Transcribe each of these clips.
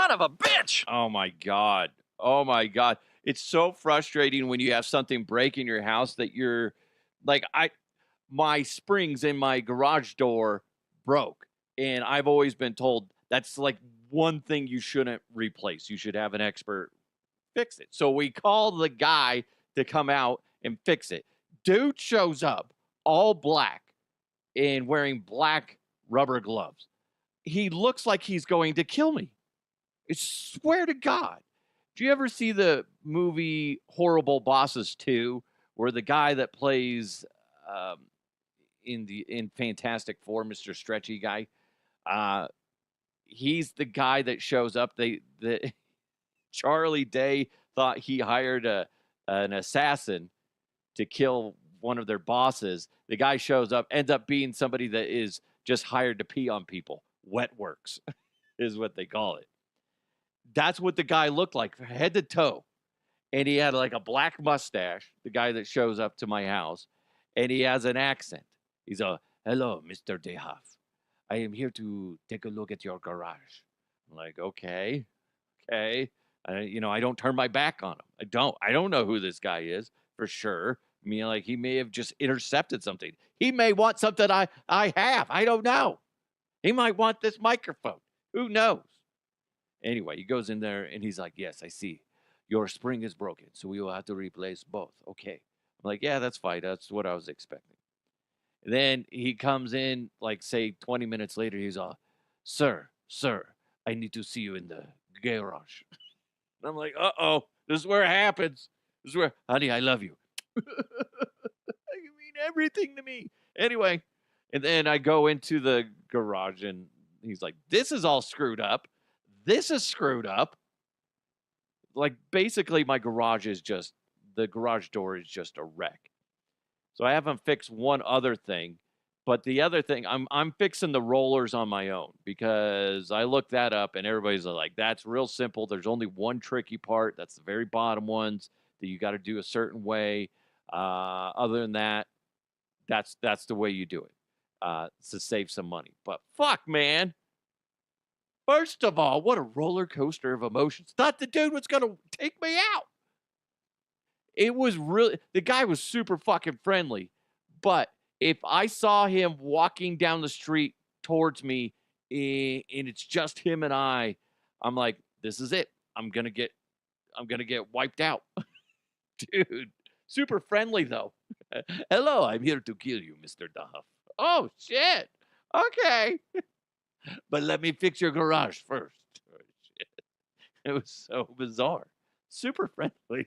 son of a bitch. Oh my God. Oh my God. It's so frustrating when you have something break in your house that you're like, my springs in my garage door broke. And I've always been told that's like one thing you shouldn't replace. You should have an expert fix it. So we call the guy to come out and fix it. Dude shows up all black and wearing black rubber gloves. He looks like he's going to kill me. I swear to God. Do you ever see the movie Horrible Bosses 2, where the guy that plays um, in Fantastic Four, Mr. Stretchy guy, uh, he's the guy that shows up. The Charlie Day thought he hired an assassin to kill one of their bosses. The guy shows up, ends up being somebody that is just hired to pee on people. Wet works is what they call it. That's what the guy looked like, head to toe. And he had like a black mustache, the guy that shows up to my house, and he has an accent. He's a, hello, Mr. DeHuff. I am here to take a look at your garage. I'm like, okay. I don't turn my back on him. I don't know who this guy is for sure. I mean, like, he may have just intercepted something. He may want something I have. I don't know. He might want this microphone. Who knows? Anyway, he goes in there and he's like, yes, I see. Your spring is broken, so we will have to replace both. Okay. I'm like, yeah, that's fine. That's what I was expecting. And then he comes in, like, say, 20 minutes later. He's all, sir, I need to see you in the garage. And I'm like, uh-oh, this is where it happens. This is where, honey, I love you. You mean everything to me. Anyway, and then I go into the garage and he's like, this is all screwed up. This is screwed up. Like, basically, my garage is just, the garage door is just a wreck. So I haven't fixed one other thing. But the other thing, I'm fixing the rollers on my own because I looked that up and everybody's like, that's real simple. There's only one tricky part. That's the very bottom ones that you got to do a certain way. Other than that, that's the way you do it to save some money. But fuck, man. First of all, what a roller coaster of emotions. Thought the dude was going to take me out. It was really, the guy was super fucking friendly. But if I saw him walking down the street towards me and it's just him and I'm like, this is it. I'm going to get wiped out. Dude, super friendly though. Hello, I'm here to kill you, Mr. Duff. Oh, shit. Okay. But let me fix your garage first. Oh, shit. It was so bizarre. Super friendly.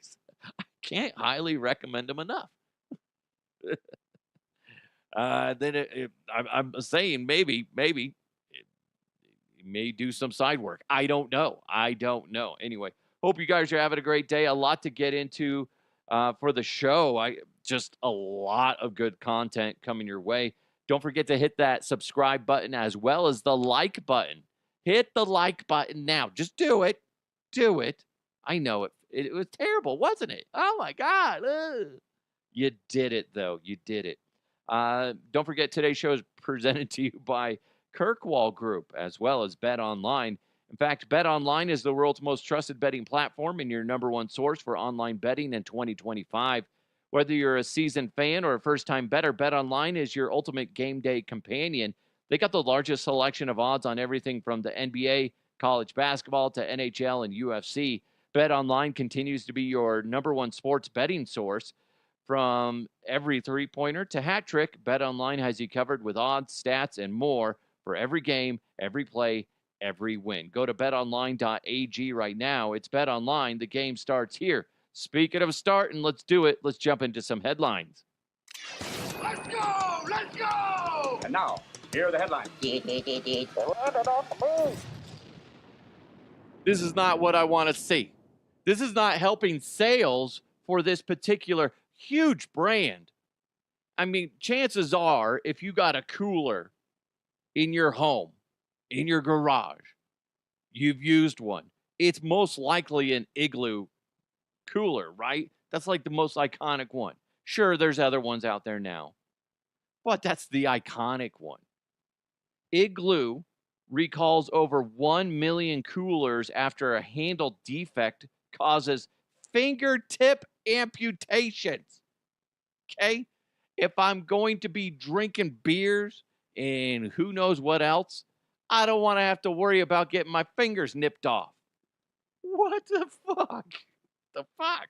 I can't highly recommend them enough. Then I'm saying maybe it may do some side work. I don't know. Anyway, hope you guys are having a great day. A lot to get into for the show. Just a lot of good content coming your way. Don't forget to hit that subscribe button as well as the like button. Hit the like button now. Just do it. Do it. I know it. It was terrible, wasn't it? Oh, my God. Ugh. You did it, though. You did it. Don't forget, today's show is presented to you by Kirkwall Group as well as Bet Online. In fact, Bet Online is the world's most trusted betting platform and your number one source for online betting in 2025. Whether you're a seasoned fan or a first-time bettor, BetOnline is your ultimate game day companion. They got the largest selection of odds on everything from the NBA, college basketball, to NHL and UFC. BetOnline continues to be your number one sports betting source. From every three-pointer to hat trick, BetOnline has you covered with odds, stats, and more for every game, every play, every win. Go to betonline.ag right now. It's BetOnline. The game starts here. Speaking of starting, let's do it. Let's jump into some headlines. Let's go! Let's go! And now, here are the headlines. This is not what I want to see. This is not helping sales for this particular huge brand. I mean, chances are, if you got a cooler in your home, in your garage, you've used one. It's most likely an Igloo cooler, right? That's like the most iconic one. Sure, there's other ones out there now, but that's the iconic one. Igloo recalls over 1 million coolers after a handle defect causes fingertip amputations. Okay? If I'm going to be drinking beers and who knows what else, I don't want to have to worry about getting my fingers nipped off. What the fuck? The fuck?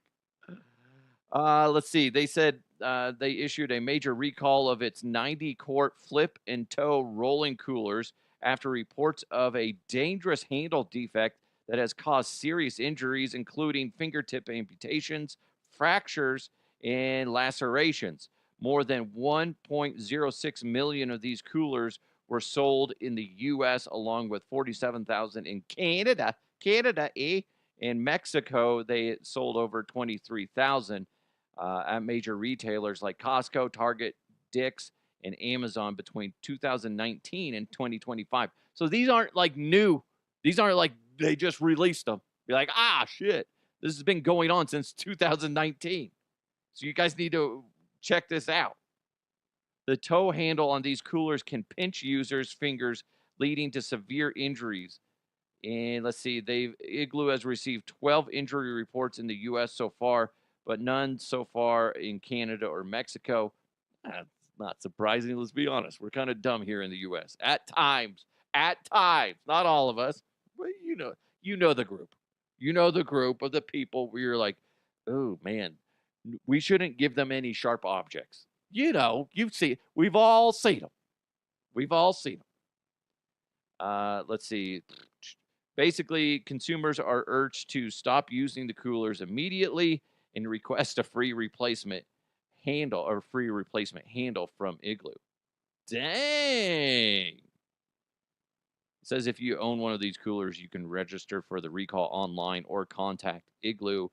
Let's see. They said they issued a major recall of its 90 quart flip and tow rolling coolers after reports of a dangerous handle defect that has caused serious injuries, including fingertip amputations, fractures, and lacerations. More than 1.06 million of these coolers were sold in the U.S., along with 47,000 in Canada. Canada, eh? In Mexico, they sold over 23,000 at major retailers like Costco, Target, Dick's, and Amazon between 2019 and 2025. So these aren't like new. These aren't like they just released them. You're like, ah, shit. This has been going on since 2019. So you guys need to check this out. The toe handle on these coolers can pinch users' fingers, leading to severe injuries. And let's see, Igloo has received 12 injury reports in the U.S. so far, but none so far in Canada or Mexico. That's not surprising. Let's be honest. We're kind of dumb here in the U.S. At times, not all of us, but you know the group. You know the group of the people where you're like, oh man, we shouldn't give them any sharp objects. You've seen. We've all seen them. We've all seen them. Let's see. Basically, consumers are urged to stop using the coolers immediately and request a free replacement handle from Igloo. Dang. It says if you own one of these coolers, you can register for the recall online or contact Igloo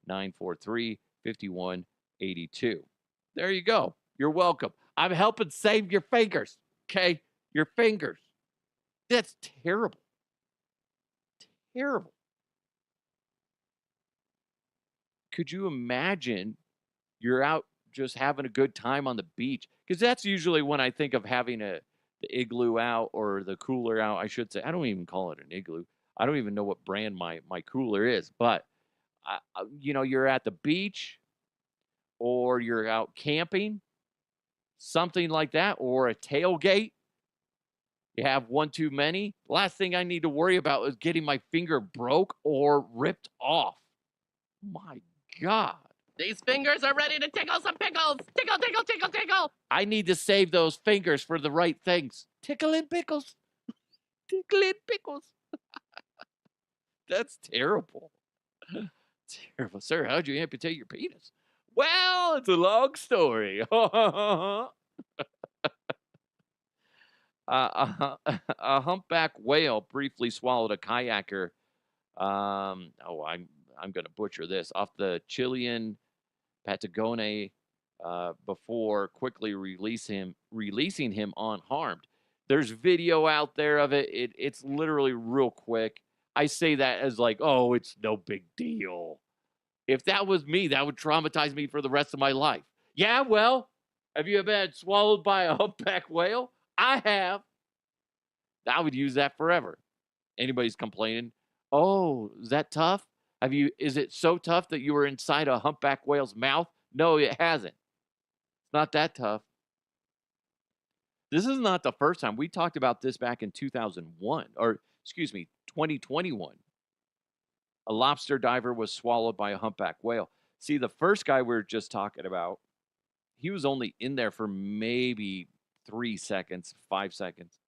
888-943-5182. There you go. You're welcome. I'm helping save your fingers. Okay? Your fingers. That's terrible. Terrible. Could you imagine you're out just having a good time on the beach? Because that's usually when I think of having the igloo out or the cooler out, I should say. I don't even call it an igloo. I don't even know what brand my cooler is. But, you're at the beach or you're out camping, something like that, or a tailgate. You have one too many. Last thing I need to worry about is getting my finger broke or ripped off. My God. These fingers are ready to tickle some pickles. Tickle, tickle, tickle, tickle. I need to save those fingers for the right things. Tickling pickles. Tickling pickles. That's terrible. Terrible. Sir, how'd you amputate your penis? Well, it's a long story. A humpback whale briefly swallowed a kayaker. I'm going to butcher this, off the Chilean Patagonia before quickly releasing him unharmed. There's video out there of it. It's literally real quick. I say that as like, oh, it's no big deal. If that was me, that would traumatize me for the rest of my life. Yeah, well, have you ever been swallowed by a humpback whale? I have. I would use that forever. Anybody's complaining, oh, is that tough? Is it so tough that you were inside a humpback whale's mouth? No, it hasn't. It's not that tough. This is not the first time. We talked about this back in 2021. A lobster diver was swallowed by a humpback whale. See, the first guy we were just talking about, he was only in there for maybe 3 seconds, 5 seconds.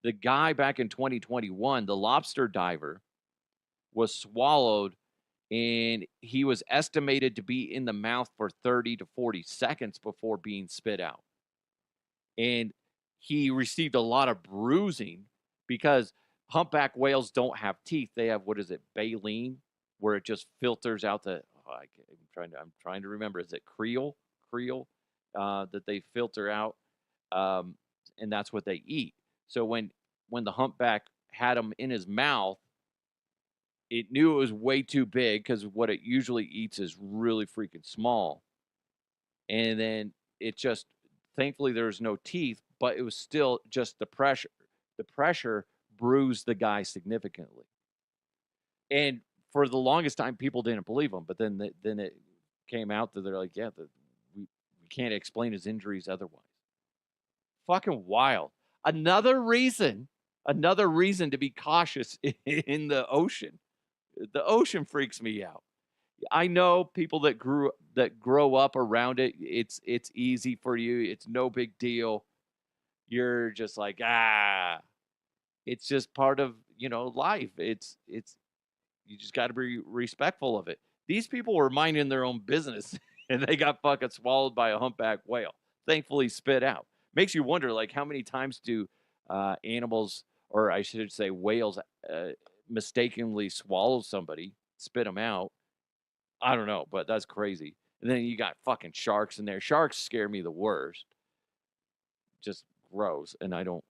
The guy back in 2021, the lobster diver, was swallowed, and he was estimated to be in the mouth for 30 to 40 seconds before being spit out. And he received a lot of bruising because humpback whales don't have teeth. They have, baleen, where it just filters out I'm trying to remember. Is it creel that they filter out? And that's what they eat. So when the humpback had him in his mouth, it knew it was way too big because what it usually eats is really freaking small. And then it just, thankfully there was no teeth, but it was still just the pressure. the pressure bruised the guy significantly. And for the longest time, people didn't believe him. But then it came out that they're like, yeah, we can't explain his injuries otherwise. Fucking wild. Another reason to be cautious in the ocean. The ocean freaks me out. I know people that grow up around it. It's easy for you. It's no big deal. You're just like, it's just part of, life. It's you just got to be respectful of it. These people were minding their own business and they got fucking swallowed by a humpback whale. Thankfully spit out. Makes you wonder, like, how many times do animals, or I should say whales, mistakenly swallow somebody, spit them out? I don't know, but that's crazy. And then you got fucking sharks in there. Sharks scare me the worst. Just gross. And I don't.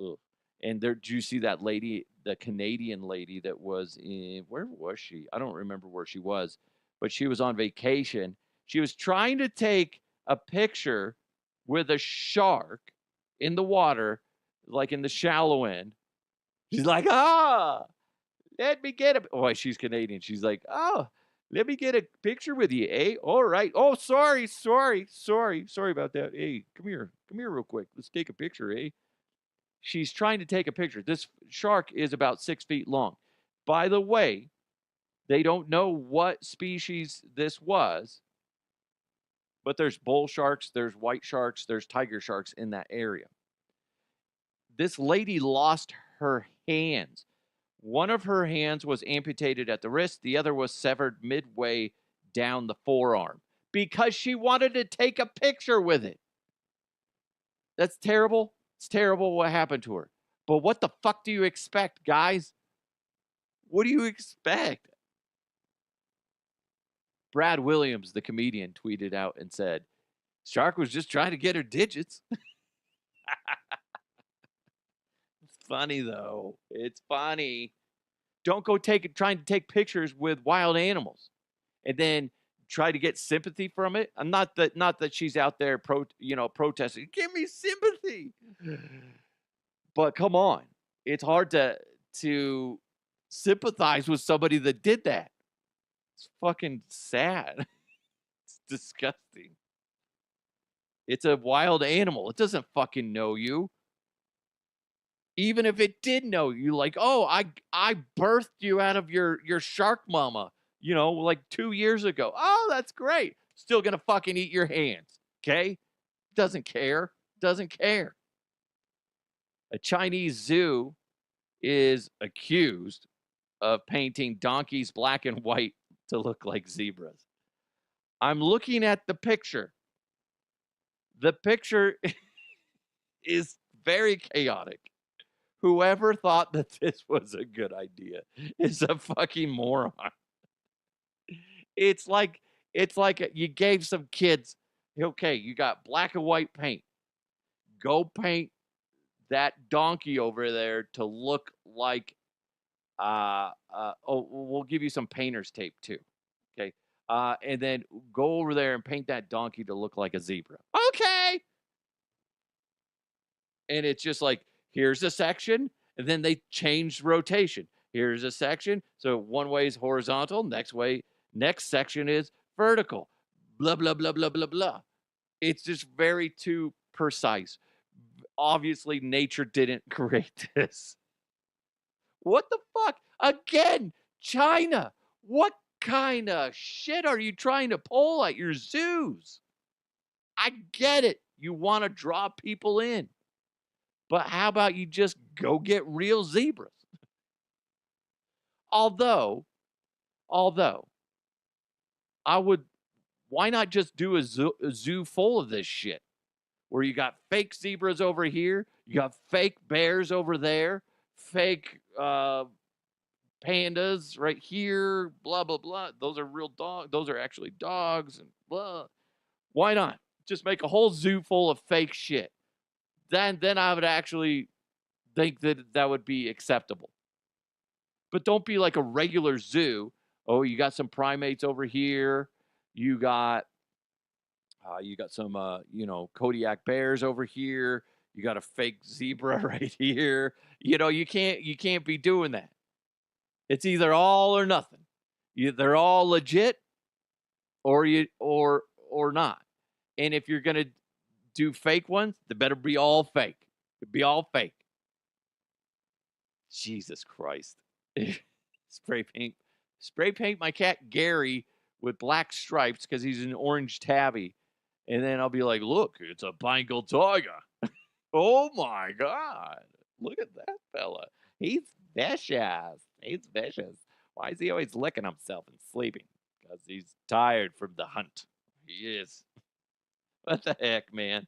Ugh. And there, did you see that lady, the Canadian lady that was in, where was she? I don't remember where she was, but she was on vacation. She was trying to take a picture with a shark in the water, like in the shallow end. She's like, let me get a, oh, she's Canadian. She's like, let me get a picture with you, eh? All right. Oh, sorry about that. Hey, come here real quick. Let's take a picture, eh? She's trying to take a picture. This shark is about 6 feet long. By the way, they don't know what species this was, but there's bull sharks, there's white sharks, there's tiger sharks in that area. This lady lost her hands. One of her hands was amputated at the wrist. The other was severed midway down the forearm because she wanted to take a picture with it. That's terrible. It's terrible what happened to her. But what the fuck do you expect, guys? What do you expect? Brad Williams, the comedian, tweeted out and said, shark was just trying to get her digits. It's funny, though. It's funny. Don't go trying to take pictures with wild animals and then try to get sympathy from it. I'm not that she's out there protesting. Give me sympathy. But come on. It's hard to sympathize with somebody that did that. It's fucking sad. It's disgusting. It's a wild animal. It doesn't fucking know you. Even if it did know you, like, oh, I birthed you out of your shark mama, like 2 years ago. Oh, that's great. Still gonna fucking eat your hands. Okay? Doesn't care. A Chinese zoo is accused of painting donkeys black and white to look like zebras. I'm looking at the picture. The picture is very chaotic. Whoever thought that this was a good idea is a fucking moron. It's like you gave some kids, okay, you got black and white paint. Go paint that donkey over there to look like we'll give you some painter's tape too. Okay. And then go over there and paint that donkey to look like a zebra. Okay. And it's just like, here's a section, and then they changed rotation. Here's a section. So one way is horizontal, next section is vertical. Blah, blah, blah, blah, blah, blah. It's just very too precise. Obviously, nature didn't create this. What the fuck? Again, China. What kind of shit are you trying to pull at your zoos? I get it. You want to draw people in. But how about you just go get real zebras? Although, why not just do a zoo full of this shit? Where you got fake zebras over here, you got fake bears over there, fake pandas right here, blah, blah, blah. Those are real dogs. Those are actually dogs and blah. Why not? Just make a whole zoo full of fake shit. Then I would actually think that would be acceptable. But don't be like a regular zoo. Oh, you got some primates over here. You got some, Kodiak bears over here. You got a fake zebra right here. You can't be doing that. It's either all or nothing. They're all legit or not. And if you're gonna do fake ones, they better be all fake. Be all fake. Jesus Christ. Spray paint my cat Gary with black stripes because he's an orange tabby. And then I'll be like, look, it's a Bengal tiger. Oh my God. Look at that fella. He's vicious. He's vicious. Why is he always licking himself and sleeping? Because he's tired from the hunt. He is. What the heck, man?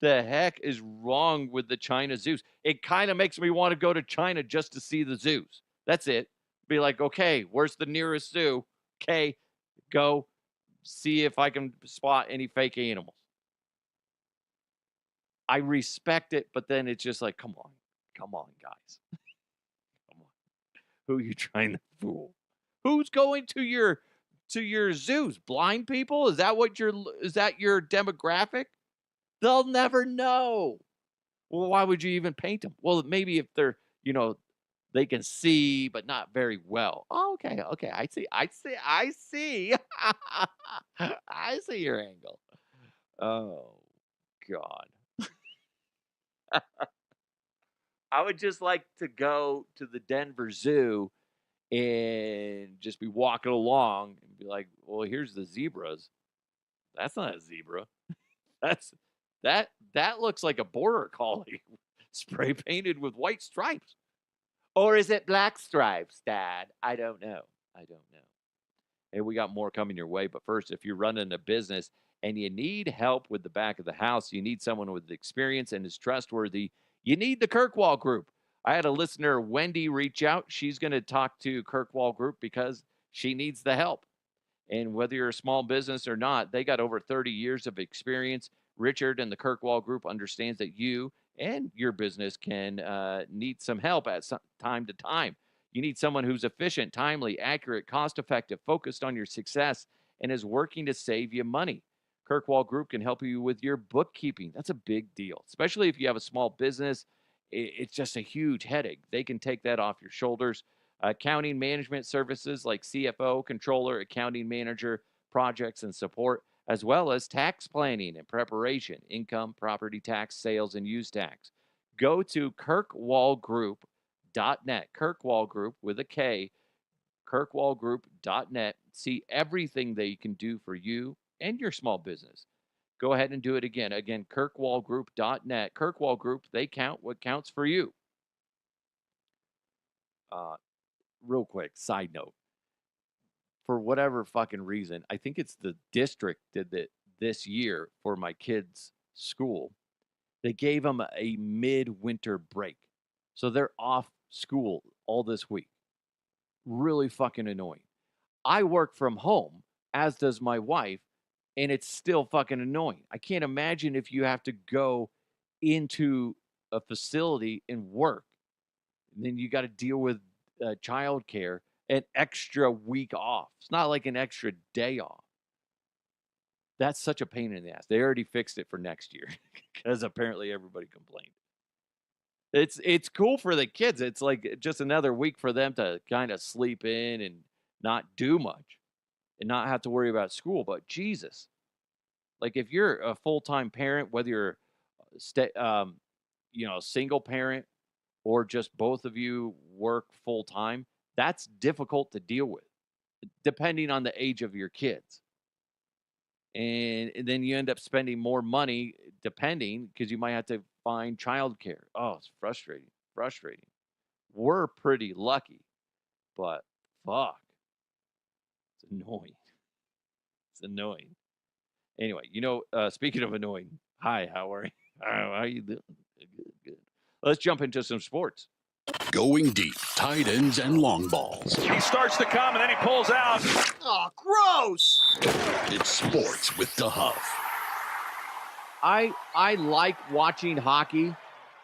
The heck is wrong with the China zoos? It kind of makes me want to go to China just to see the zoos. That's it. Be like, okay, where's the nearest zoo? Okay, go see if I can spot any fake animals. I respect it, but then it's just like, come on, guys. Come on. Who are you trying to fool? Who's going to your zoos? Blind people? Is that your demographic? They'll never know. Well, why would you even paint them? Well, maybe if they're, they can see, but not very well. Oh, okay. I see. I see your angle. Oh, God. I would just like to go to the Denver Zoo and just be walking along and be like, well, here's the zebras. That's not a zebra. That looks like a border collie spray painted with white stripes. Or is it black stripes, Dad? I don't know. Hey, we got more coming your way. But first, if you're running a business and you need help with the back of the house, you need someone with experience and is trustworthy, you need the Kirkwall Group. I had a listener, Wendy, reach out. She's going to talk to Kirkwall Group because she needs the help. And whether you're a small business or not, they got over 30 years of experience. Richard and the Kirkwall Group understands that you and your business can need some help at some time to time. You need someone who's efficient, timely, accurate, cost-effective, focused on your success, and is working to save you money. Kirkwall Group can help you with your bookkeeping. That's a big deal, especially if you have a small business. It's just a huge headache. They can take that off your shoulders. Accounting management services like CFO, controller, accounting manager, projects and support, as well as tax planning and preparation, income, property tax, sales, and use tax. Go to kirkwallgroup.net, Kirkwall Group with a K, kirkwallgroup.net. See everything they can do for you and your small business. Go ahead and do it again. Again, kirkwallgroup.net. Kirkwall Group, they count what counts for you. Real quick, side note. For whatever fucking reason, I think it's the district did that this year for my kids' school. They gave them a midwinter break. So they're off school all this week. Really fucking annoying. I work from home, as does my wife, and it's still fucking annoying. I can't imagine if you have to go into a facility and work. And then you got to deal with childcare, an extra week off. It's not like an extra day off. That's such a pain in the ass. They already fixed it for next year because apparently everybody complained. It's cool for the kids. It's like just another week for them to kind of sleep in and not do much and not have to worry about school. But Jesus, like if you're a full-time parent, whether you're single parent or just both of you work full-time, that's difficult to deal with, depending on the age of your kids. And then you end up spending more money, depending, because you might have to find childcare. Oh, it's frustrating. We're pretty lucky, but fuck, it's annoying. Anyway, speaking of annoying, hi, how are you? How are you doing? Good. Let's jump into some sports. Going deep, tight ends and long balls. He starts to come and then he pulls out. Oh, gross! It's sports with the Huff. I like watching hockey.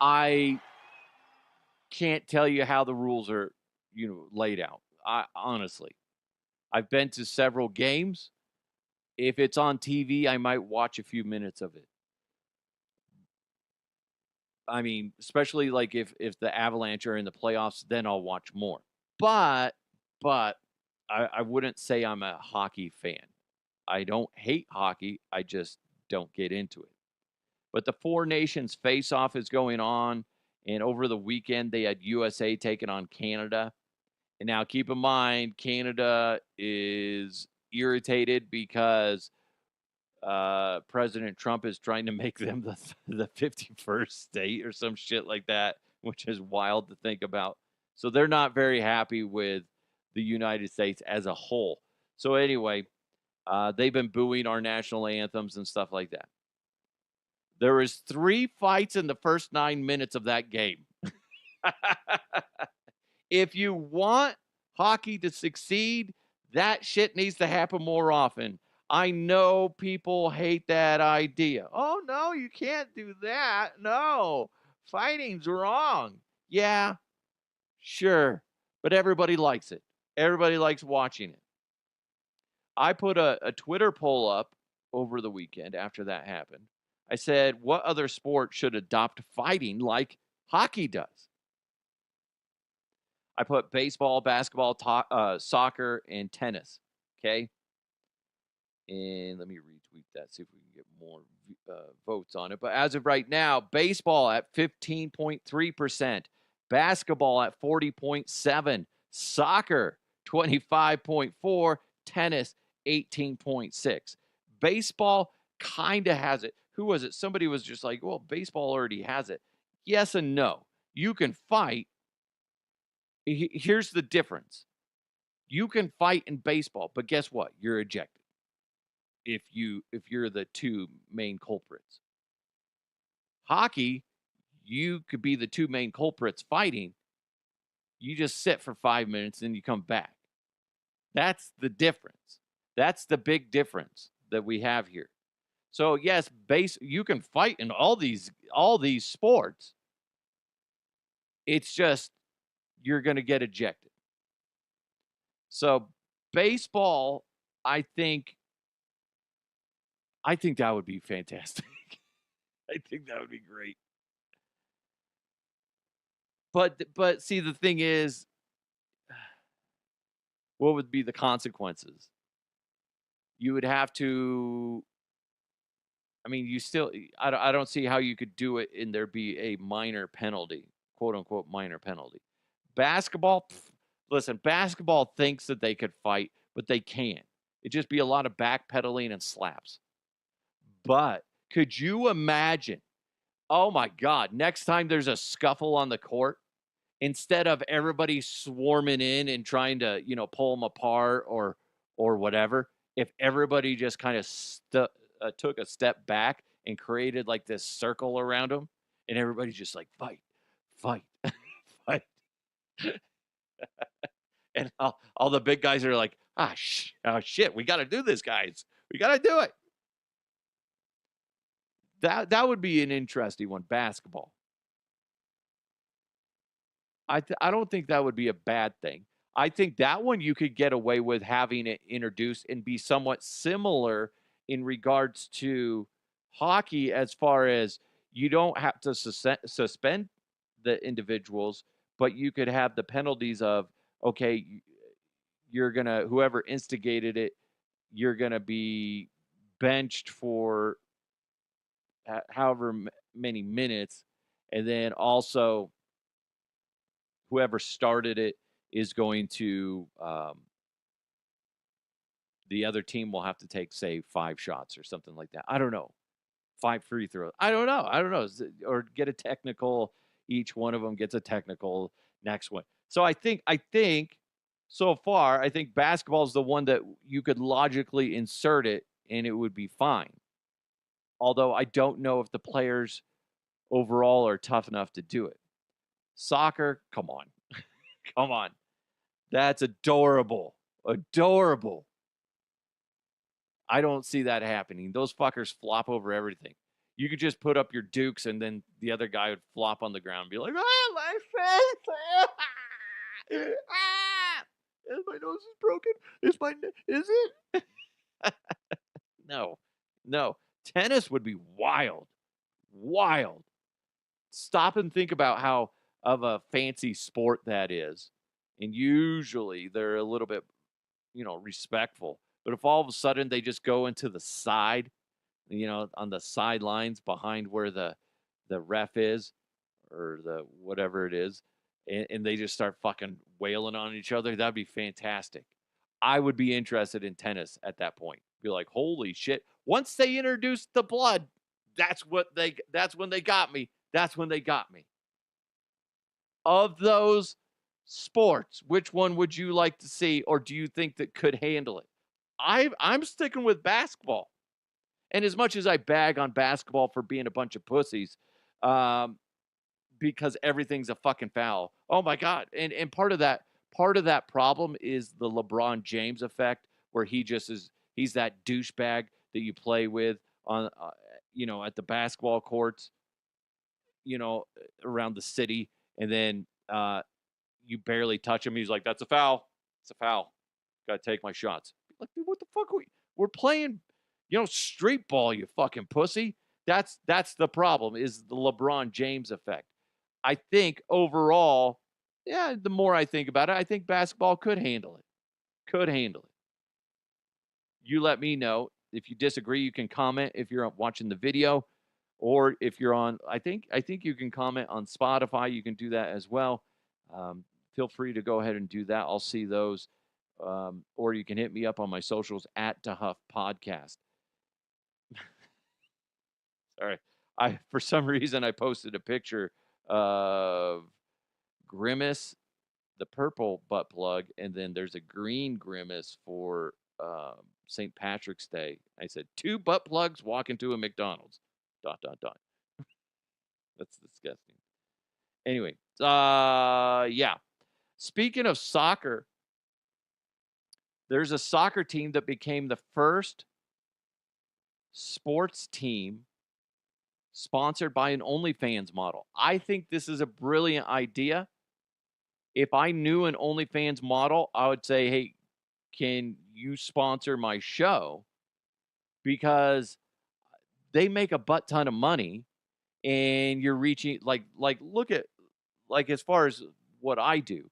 I can't tell you how the rules are, laid out. Honestly, I've been to several games. If it's on TV, I might watch a few minutes of it. I mean, especially like if the Avalanche are in the playoffs, then I'll watch more. But I wouldn't say I'm a hockey fan. I don't hate hockey. I just don't get into it. But the Four Nations face-off is going on, and over the weekend they had USA taking on Canada. And now keep in mind, Canada is irritated because President Trump is trying to make them the 51st state or some shit like that, which is wild to think about. So they're not very happy with the United States as a whole. So anyway, they've been booing our national anthems and stuff like that. There was 3 fights in the first 9 minutes of that game. If you want hockey to succeed, that shit needs to happen more often. I know people hate that idea. Oh, no, you can't do that. No, fighting's wrong. Yeah, sure. But everybody likes it. Everybody likes watching it. I put a Twitter poll up over the weekend after that happened. I said, what other sport should adopt fighting like hockey does? I put baseball, basketball, soccer, and tennis. Okay. And let me retweet that, see if we can get more votes on it. But as of right now, baseball at 15.3%, basketball at 40.7%, soccer 25.4%, tennis 18.6%. Baseball kind of has it. Who was it? Somebody was just like, well, baseball already has it. Yes and no. You can fight. Here's the difference. You can fight in baseball, but guess what? You're ejected if you're the 2 main culprits. Hockey, you could be the 2 main culprits fighting. You just sit for 5 minutes and you come back. That's the difference. That's the big difference that we have here. So yes, you can fight in all these sports. It's just you're going to get ejected. So baseball, I think that would be fantastic. I think that would be great. But see, the thing is, what would be the consequences? You would have to. I mean, I don't see how you could do it and there be a minor penalty, quote unquote minor penalty. Basketball, listen, basketball thinks that they could fight, but they can't. It'd just be a lot of backpedaling and slaps. But could you imagine? Oh my God, next time there's a scuffle on the court, instead of everybody swarming in and trying to, pull them apart or whatever, if everybody just kind of took a step back and created like this circle around them, and everybody's just like, fight, fight, fight. And all the big guys are like, shit, we got to do this, guys. We got to do it. That would be an interesting one, basketball. I don't think that would be a bad thing. I think that one you could get away with having it introduced and be somewhat similar in regards to hockey, as far as you don't have to suspend the individuals, but you could have the penalties of, okay, whoever instigated it, you're going to be benched for however many minutes. And then also whoever started it is going to, the other team will have to take, say, 5 shots or something like that. I don't know. 5 free throws. I don't know. Or get a technical. Each one of them gets a technical next one. So I think so far, I think basketball is the one that you could logically insert it and it would be fine. Although I don't know if the players overall are tough enough to do it. Soccer, come on. Come on. That's adorable. Adorable. I don't see that happening. Those fuckers flop over everything. You could just put up your dukes and then the other guy would flop on the ground and be like, my face. My nose is broken. Is it? No. Tennis would be wild. Wild. stop and think about how of a fancy sport that is. And usually they're a little bit, respectful. But if all of a sudden they just go into the side, on the sidelines behind where the ref is or the whatever it is, and they just start fucking wailing on each other, that'd be fantastic. I would be interested in tennis at that point. Be like, holy shit. Once they introduced the blood, that's when they got me. That's when they got me. Of those sports, which one would you like to see, or do you think that could handle it? I'm sticking with basketball. And as much as I bag on basketball for being a bunch of pussies, because everything's a fucking foul. Oh my God. And part of that problem is the LeBron James effect, where he's that douchebag that you play with on, at the basketball courts, around the city. And then you barely touch him. He's like, that's a foul. It's a foul. Got to take my shots. Like, dude, what the fuck? We're playing, street ball, you fucking pussy. That's the problem, is the LeBron James effect. I think overall, the more I think about it, I think basketball could handle it. Could handle it. You let me know. If you disagree, you can comment if you're watching the video, or if you're on, I think you can comment on Spotify. You can do that as well. Feel free to go ahead and do that. I'll see those. Or you can hit me up on my socials at DeHuff Podcast. Sorry. For some reason, I posted a picture of Grimace, the purple butt plug, and then there's a green Grimace for St. Patrick's Day. I said, 2 butt plugs walk into a McDonald's. ... That's disgusting. Anyway, yeah. Speaking of soccer, there's a soccer team that became the first sports team sponsored by an OnlyFans model. I think this is a brilliant idea. If I knew an OnlyFans model, I would say, hey, can you sponsor my show? Because they make a butt ton of money, and you're reaching, like look at, like, as far as what I do,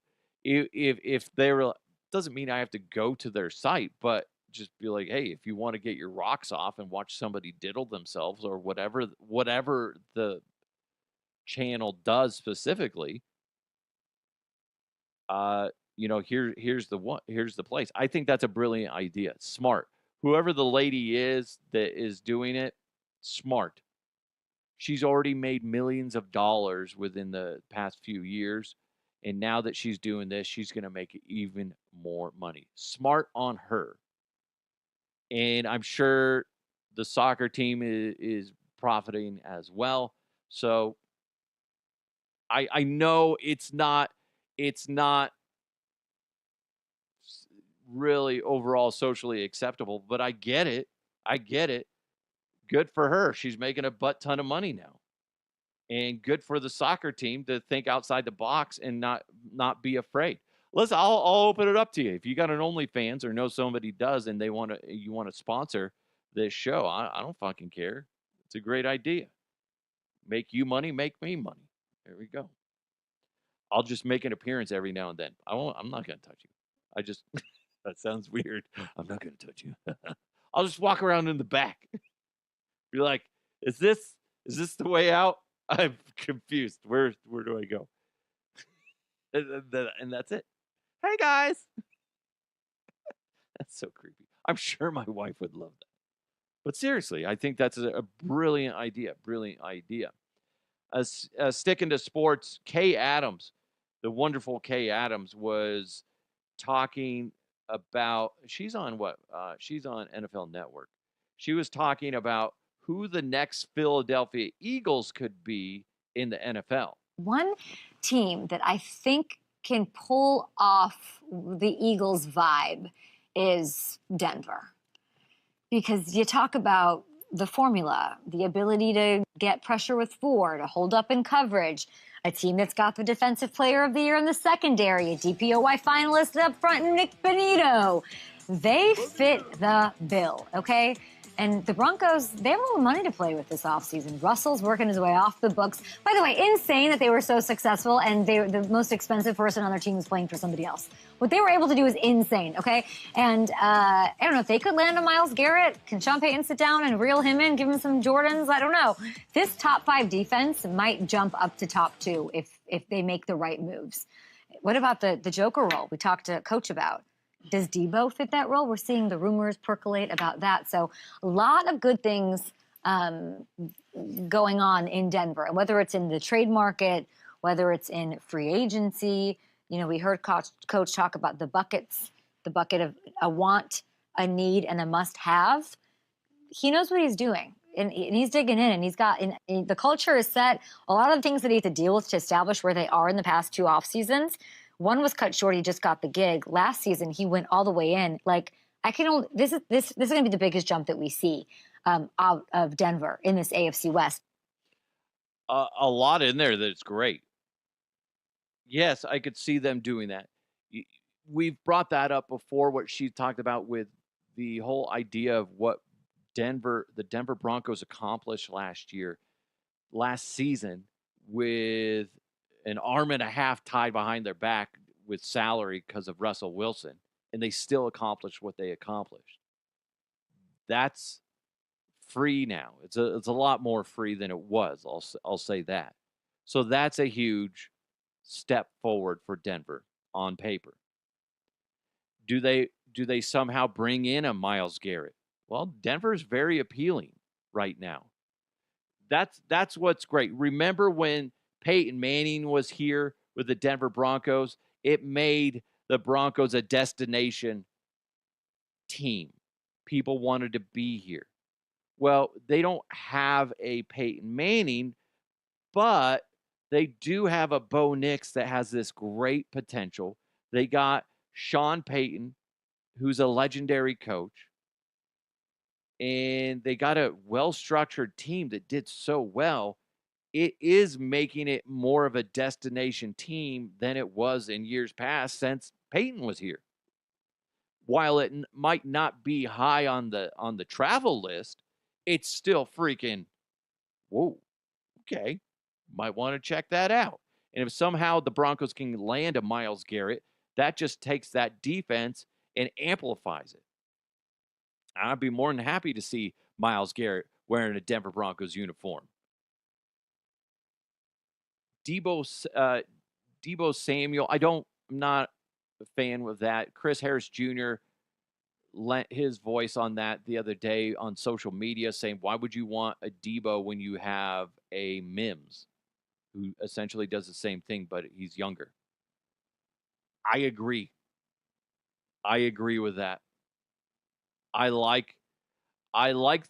if they were, doesn't mean I have to go to their site, but just be like, hey, if you want to get your rocks off and watch somebody diddle themselves, or whatever the channel does specifically, here's the place. I think that's a brilliant idea. Smart. Whoever the lady is that is doing it, smart. She's already made millions of dollars within the past few years. And now that she's doing this, she's going to make even more money. Smart on her. And I'm sure the soccer team is profiting as well. So I know it's not really overall socially acceptable, but I get it. Good for her. She's making a butt ton of money now. And good for the soccer team to think outside the box and not be afraid. Listen, I'll open it up to you. If you got an OnlyFans or know somebody does, and you want to sponsor this show, I don't fucking care. It's a great idea. Make you money, make me money. There we go. I'll just make an appearance every now and then. I'm not going to touch you. That sounds weird. I'm not going to touch you. I'll just walk around in the back. Be like, is this the way out? I'm confused. Where do I go? And that's it. Hey, guys. That's so creepy. I'm sure my wife would love that. But seriously, I think that's a brilliant idea. Brilliant idea. Sticking to sports, Kay Adams, the wonderful Kay Adams, was talking about, she's on what? She's on NFL Network. She was talking about who the next Philadelphia Eagles could be in the NFL. One team that I think can pull off the Eagles vibe is Denver. Because you talk about the formula, the ability to get pressure with 4, to hold up in coverage, a team that's got the Defensive Player of the Year in the secondary, a DPOY finalist up front, Nick Benito. They fit the bill, okay? And the Broncos, they have a little money to play with this offseason. Russell's working his way off the books. By the way, insane that they were so successful and the most expensive person on their team was playing for somebody else. What they were able to do is insane, okay? And I don't know if they could land a Myles Garrett. Can Sean Payton sit down and reel him in, give him some Jordans? I don't know. This top 5 defense might jump up to top 2 if they make the right moves. What about the Joker role we talked to Coach about? Does Debo fit that role? We're seeing the rumors percolate about that. So a lot of good things going on in Denver, whether it's in the trade market, whether it's in free agency. You know, we heard Coach talk about the buckets, the bucket of a want, a need, and a must-have. He knows what he's doing. And he's digging in, and he's got the culture is set. A lot of the things that he had to deal with to establish where they are in the past 2 off seasons. One was cut short. He just got the gig. Last season, he went all the way in. Like this is going to be the biggest jump that we see out of Denver in this AFC West. A lot in there that's great. Yes, I could see them doing that. We've brought that up before. What she talked about with the whole idea of what the Denver Broncos accomplished last season, with an arm and a half tied behind their back with salary because of Russell Wilson, and they still accomplished what they accomplished. That's free now. It's a lot more free than it was. I'll say that. So that's a huge step forward for Denver on paper. Do they somehow bring in a Myles Garrett? Well, Denver's very appealing right now. That's what's great. Remember when Peyton Manning was here with the Denver Broncos? It made the Broncos a destination team. People wanted to be here. Well, they don't have a Peyton Manning, but they do have a Bo Nix that has this great potential. They got Sean Payton, who's a legendary coach. And they got a well-structured team that did so well. It is making it more of a destination team than it was in years past since Peyton was here. While it might not be high on the travel list, it's still freaking, whoa, okay, might want to check that out. And if somehow the Broncos can land a Myles Garrett, that just takes that defense and amplifies it. I'd be more than happy to see Myles Garrett wearing a Denver Broncos uniform. Debo Samuel, I'm not a fan of that. Chris Harris Jr. lent his voice on that the other day on social media, saying, why would you want a Debo when you have a Mims, who essentially does the same thing, but he's younger? I agree with that. I like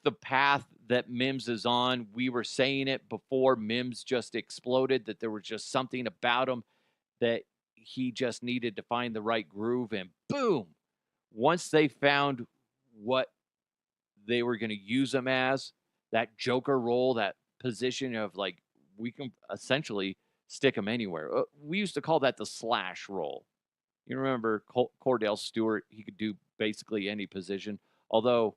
the path that Mims is on. We were saying it before Mims just exploded, that there was just something about him that he just needed to find the right groove, and boom, once they found what they were going to use him as, that Joker role, that position of like, we can essentially stick him anywhere. We used to call that the slash role. You remember Cordell Stewart? He could do basically any position, although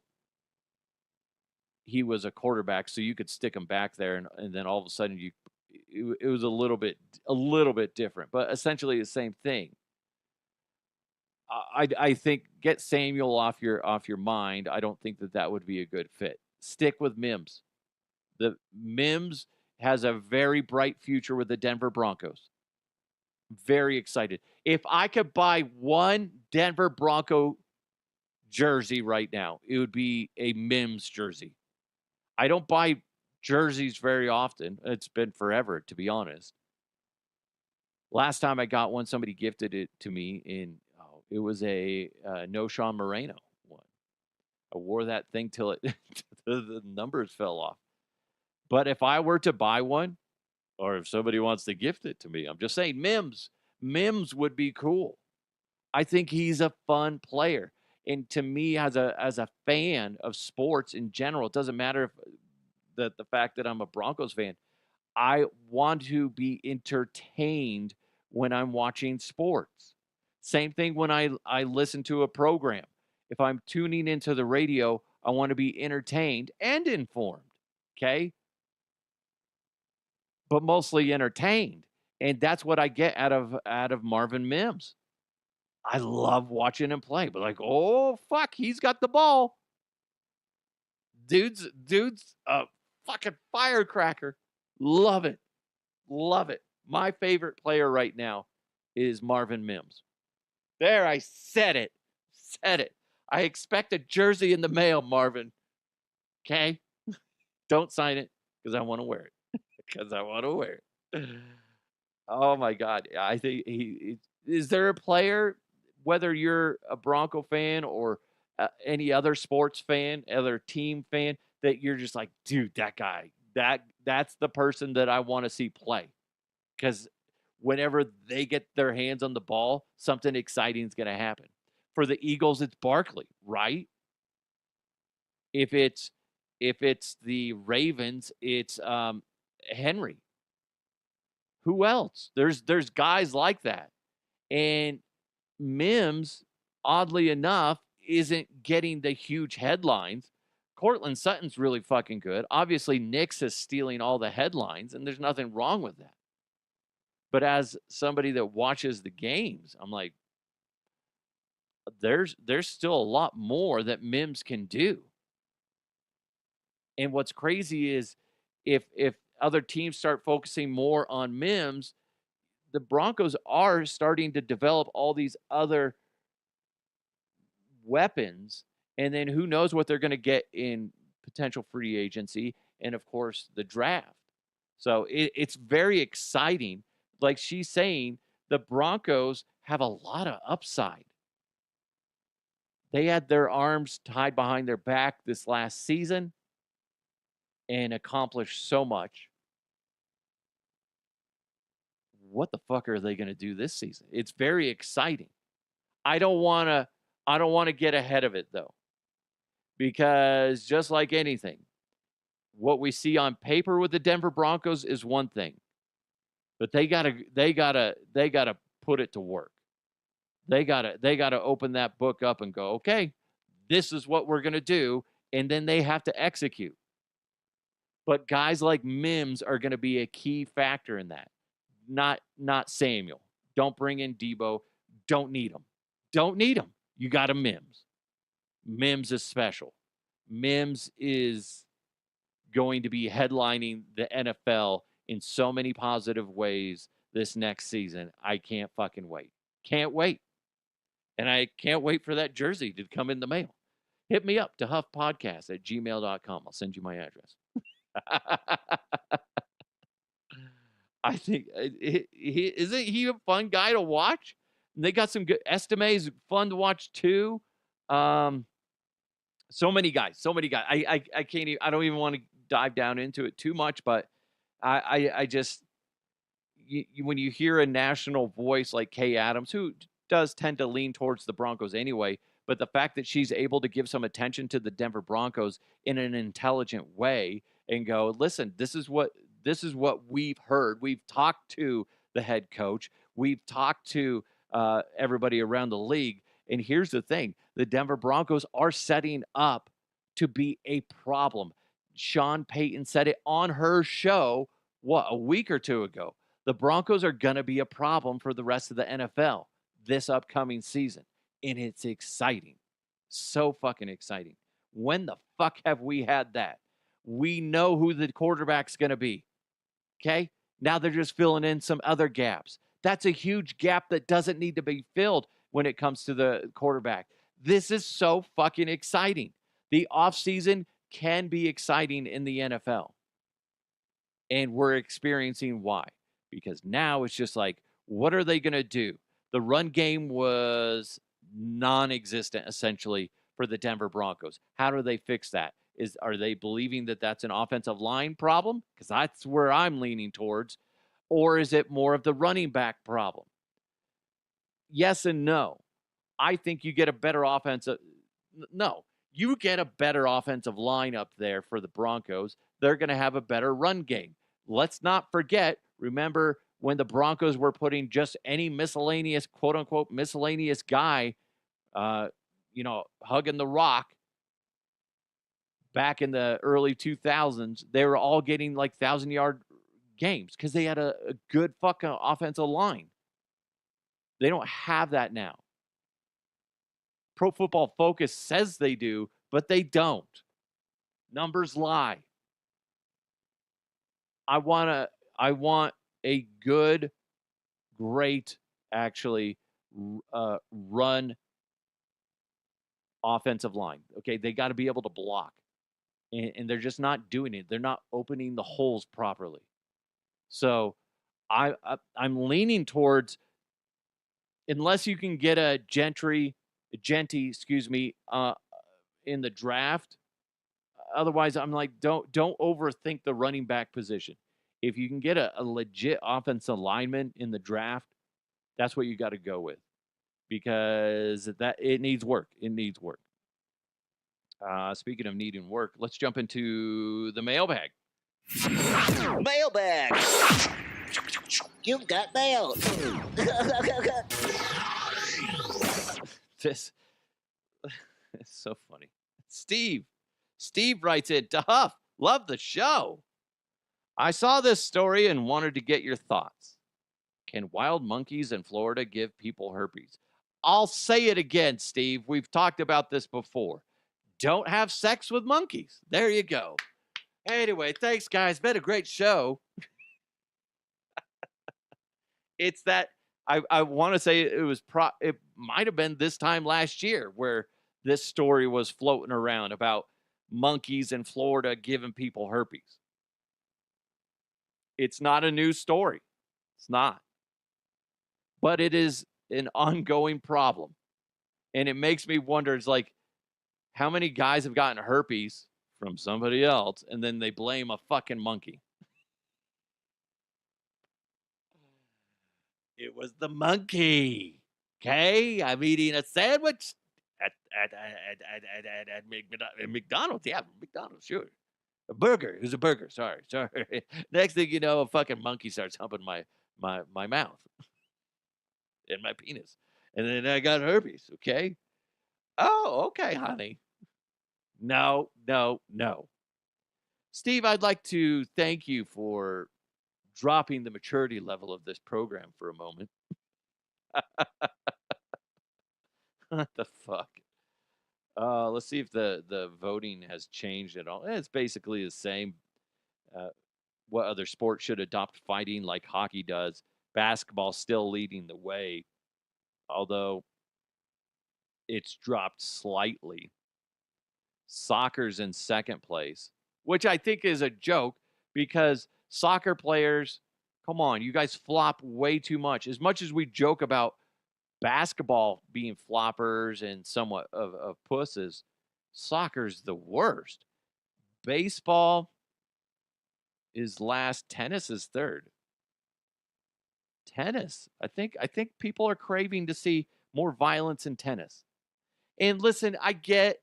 he was a quarterback, so you could stick him back there, and then all of a sudden it was a little bit different, but essentially the same thing. I think get Samuel off your mind. I don't think that would be a good fit. Stick with Mims. The Mims has a very bright future with the Denver Broncos. Very excited. If I could buy one Denver Bronco jersey right now, it would be a Mims jersey. I don't buy jerseys very often. It's been forever, to be honest. Last time I got one, somebody gifted it to me it was a No Sean Moreno one. I wore that thing till the numbers fell off. But if I were to buy one, or if somebody wants to gift it to me, I'm just saying Mims would be cool. I think he's a fun player. And to me, as a fan of sports in general, it doesn't matter if the fact that I'm a Broncos fan. I want to be entertained when I'm watching sports. Same thing when I listen to a program. If I'm tuning into the radio, I want to be entertained and informed. Okay. But mostly entertained. And that's what I get out of Marvin Mims. I love watching him play, but like, oh fuck, he's got the ball. Dude's a fucking firecracker. Love it. Love it. My favorite player right now is Marvin Mims. There, I said it. Said it. I expect a jersey in the mail, Marvin. Okay? Don't sign it because I want to wear it. Because I want to wear it. Oh my God. I think is there a player, whether you're a Bronco fan or any other sports fan, other team fan, that you're just like, dude, that guy, that's the person that I want to see play. Because whenever they get their hands on the ball, something exciting is going to happen. For the Eagles, it's Barkley, right? If it's the Ravens, it's Henry. Who else? There's guys like that. And Mims, oddly enough, isn't getting the huge headlines. Cortland Sutton's really fucking good. Obviously, Nix is stealing all the headlines, and there's nothing wrong with that. But as somebody that watches the games, I'm like, there's still a lot more that Mims can do. And what's crazy is if other teams start focusing more on Mims, the Broncos are starting to develop all these other weapons, and then who knows what they're going to get in potential free agency and, of course, the draft. So it's very exciting. Like she's saying, the Broncos have a lot of upside. They had their arms tied behind their back this last season and accomplished so much. What the fuck are they going to do this season? It's very exciting. I don't want to get ahead of it though. Because just like anything, what we see on paper with the Denver Broncos is one thing. But they got to put it to work. They got to open that book up and go, "Okay, this is what we're going to do," and then they have to execute. But guys like Mims are going to be a key factor in that. Not Samuel. Don't bring in Debo. Don't need him. Don't need him. You got a Mims. Mims is special. Mims is going to be headlining the NFL in so many positive ways this next season. I can't fucking wait. Can't wait. And I can't wait for that jersey to come in the mail. Hit me up to huffpodcast@gmail.com. I'll send you my address. I think, isn't he a fun guy to watch? And they got some good, Estime's fun to watch too. So many guys. I can't even, I don't even want to dive down into it too much, but I just, when you hear a national voice like Kay Adams, who does tend to lean towards the Broncos anyway, but the fact that she's able to give some attention to the Denver Broncos in an intelligent way and go, listen, this is what we've heard. We've talked to the head coach. We've talked to everybody around the league. And here's the thing. The Denver Broncos are setting up to be a problem. Sean Payton said it on her show, a week or two ago. The Broncos are going to be a problem for the rest of the NFL this upcoming season. And it's exciting. So fucking exciting. When the fuck have we had that? We know who the quarterback's going to be. Okay? Now they're just filling in some other gaps. That's a huge gap that doesn't need to be filled when it comes to the quarterback. This is so fucking exciting. The offseason can be exciting in the NFL. And we're experiencing why. Because now it's just like, what are they going to do? The run game was non-existent, essentially, for the Denver Broncos. How do they fix that? Are they believing that that's an offensive line problem? Because that's where I'm leaning towards. Or is it more of the running back problem? Yes and no. I think you get a better offensive. No, you get a better offensive line up there for the Broncos. They're going to have a better run game. Let's not forget, remember when the Broncos were putting just any miscellaneous, quote unquote, miscellaneous guy, hugging the rock. back in the early 2000s, they were all getting like 1,000-yard games because they had a good fucking offensive line. They don't have that now. Pro Football Focus says they do, but they don't. Numbers lie. I want a good, great, actually, run offensive line. Okay, they got to be able to block, and they're just not doing it. They're not opening the holes properly. So I'm leaning towards, unless you can get a Genty, in the draft. Otherwise, I'm like, don't overthink the running back position. If you can get a legit offensive lineman in the draft, that's what you got to go with, because it needs work. It needs work. Speaking of needing work, let's jump into the mailbag. Mailbag. You've got mail. This is so funny. Steve writes it. Duff, love the show. I saw this story and wanted to get your thoughts. Can wild monkeys in Florida give people herpes? I'll say it again, Steve. We've talked about this before. Don't have sex with monkeys. There you go. Anyway, thanks, guys. Been a great show. It's that I want to say it might have been this time last year where this story was floating around about monkeys in Florida giving people herpes. It's not a new story. It's not. But it is an ongoing problem. And it makes me wonder, it's like, how many guys have gotten herpes from somebody else and then they blame a fucking monkey? It was the monkey. Okay? I'm eating a sandwich at McDonald's. Yeah, McDonald's, sure. A burger. It was a burger. Sorry. Next thing you know, a fucking monkey starts humping my mouth and my penis. And then I got herpes, okay? Oh, okay, honey. No. Steve, I'd like to thank you for dropping the maturity level of this program for a moment. What the fuck? Let's see if the voting has changed at all. It's basically the same. What other sport should adopt fighting like hockey does? Basketball still leading the way, although it's dropped slightly. Soccer's in second place, which I think is a joke because soccer players, come on, you guys flop way too much. As much as we joke about basketball being floppers and somewhat of pusses, soccer's the worst. Baseball is last. Tennis is third. Tennis. I think people are craving to see more violence in tennis. And listen, I get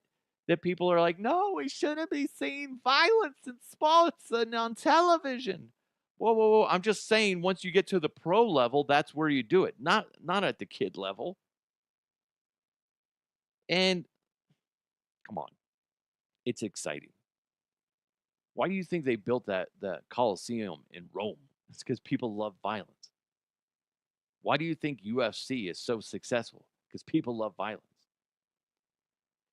that people are like, no, we shouldn't be seeing violence in sports and on television. Whoa. I'm just saying, once you get to the pro level, that's where you do it. Not at the kid level. And come on. It's exciting. Why do you think they built the Colosseum in Rome? It's because people love violence. Why do you think UFC is so successful? Because people love violence.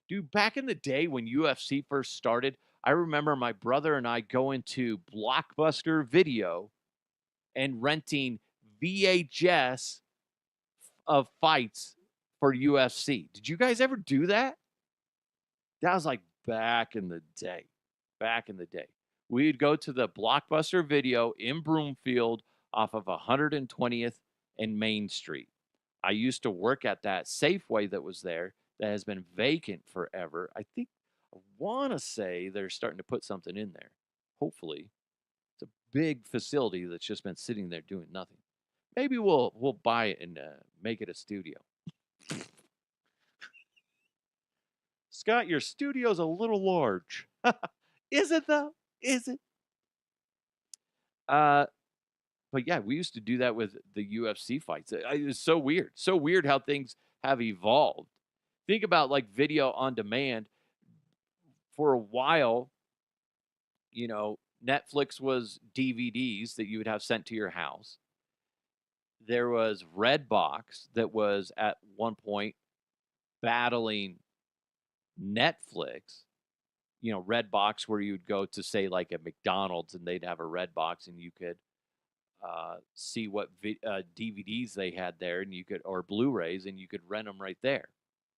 Dude, back in the day when UFC first started, I remember my brother and I going to Blockbuster Video and renting VHS of fights for UFC. Did you guys ever do that? That was like back in the day. We'd go to the Blockbuster Video in Broomfield off of 120th and Main Street. I used to work at that Safeway that was there that has been vacant forever. I want to say they're starting to put something in there. Hopefully. It's a big facility that's just been sitting there doing nothing. Maybe we'll buy it and make it a studio. Scott, your studio's a little large. Is it though? Is it? But yeah, we used to do that with the UFC fights. It was so weird. So weird how things have evolved. Think about like video on demand for a while, Netflix was DVDs that you would have sent to your house. There was Redbox that was at one point battling Netflix. Redbox, where you would go to, say, like a McDonald's, and they'd have a Redbox, and you could see what DVDs they had there, and or Blu-rays, and you could rent them right there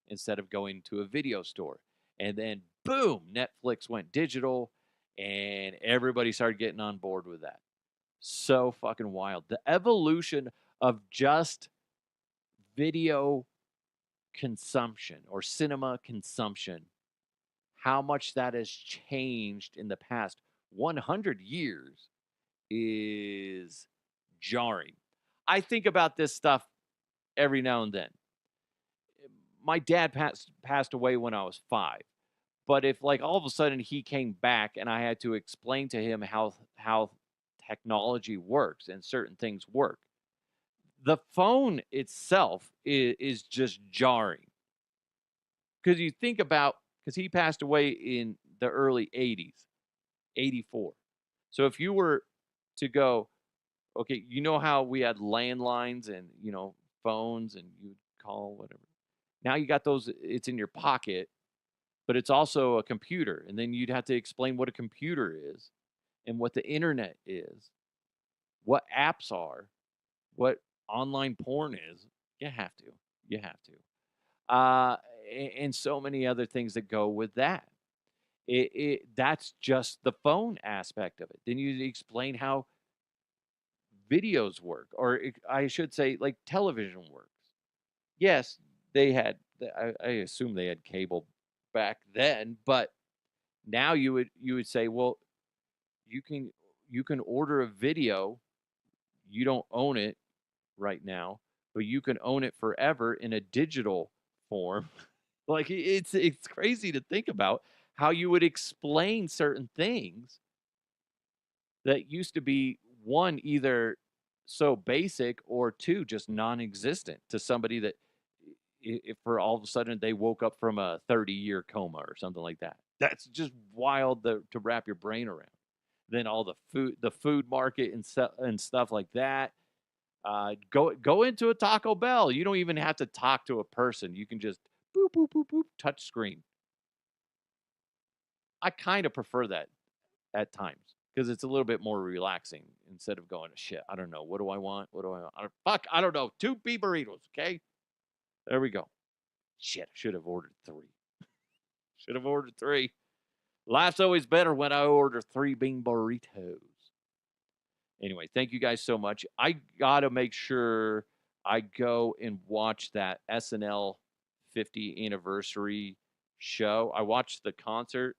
instead of going to a video store. And then, boom, Netflix went digital, and everybody started getting on board with that. So fucking wild. The evolution of just video consumption or cinema consumption, how much that has changed in the past 100 years is jarring. I think about this stuff every now and then. My dad passed away when I was 5. But if, like, all of a sudden he came back and I had to explain to him how technology works and certain things work, the phone itself is just jarring. Because you think about, because he passed away in the early 80s, 84. So if you were to go, okay, how we had landlines and, phones, and you would call whatever. Now you got those, it's in your pocket, but it's also a computer. And then you'd have to explain what a computer is and what the internet is, what apps are, what online porn is. You have to. And so many other things that go with that. That's just the phone aspect of it. Then you explain how videos work, or I should say, like, television works. Yes, they had, I assume they had cable back then, but now you would say, well, you can order a video. You don't own it right now, but you can own it forever in a digital form. Like, it's crazy to think about how you would explain certain things that used to be, one, either so basic, or two, just non-existent to somebody that, if for all of a sudden they woke up from a 30-year coma or something like that. That's just wild to wrap your brain around. Then all the food market and stuff like that. Go into a Taco Bell. You don't even have to talk to a person. You can just boop, boop, boop, boop, touch screen. I kind of prefer that at times because it's a little bit more relaxing instead of going, shit, I don't know. What do I want? I don't know. 2 beef burritos, okay? There we go. Shit, I should have ordered 3. Life's always better when I order 3 bean burritos. Anyway, thank you guys so much. I got to make sure I go and watch that SNL 50 anniversary show. I watched the concert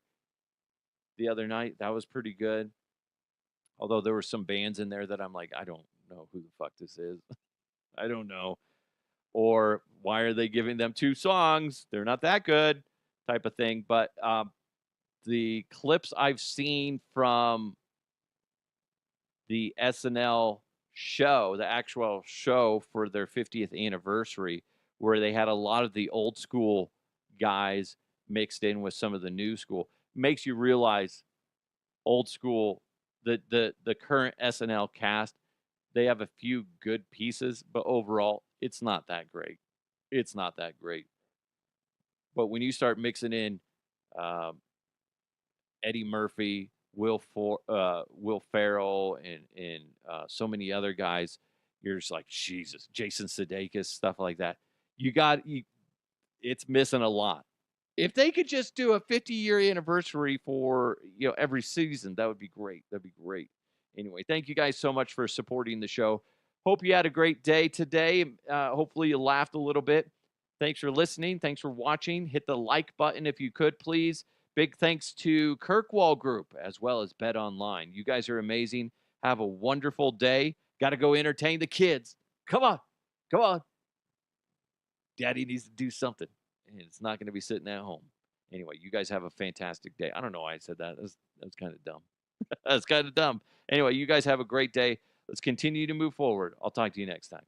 the other night. That was pretty good. Although there were some bands in there that I'm like, I don't know who the fuck this is. I don't know. Or why are they giving them 2 songs? They're not that good, type of thing. But the clips I've seen from the SNL show, the actual show for their 50th anniversary, where they had a lot of the old school guys mixed in with some of the new school, makes you realize old school, the current SNL cast, they have a few good pieces, but overall, it's not that great. But when you start mixing in Eddie Murphy, Will Ferrell, and so many other guys, you're just like, Jesus, Jason Sudeikis, stuff like that. It's missing a lot. If they could just do a 50-year anniversary for every season, that would be great. Anyway, thank you guys so much for supporting the show. Hope you had a great day today. Hopefully you laughed a little bit. Thanks for listening. Thanks for watching. Hit the like button if you could, please. Big thanks to Kirkwall Group as well as Bet Online. You guys are amazing. Have a wonderful day. Got to go entertain the kids. Come on. Daddy needs to do something, and it's not going to be sitting at home. Anyway, you guys have a fantastic day. I don't know why I said that. That's kind of dumb. That's kind of dumb. Anyway, you guys have a great day. Let's continue to move forward. I'll talk to you next time.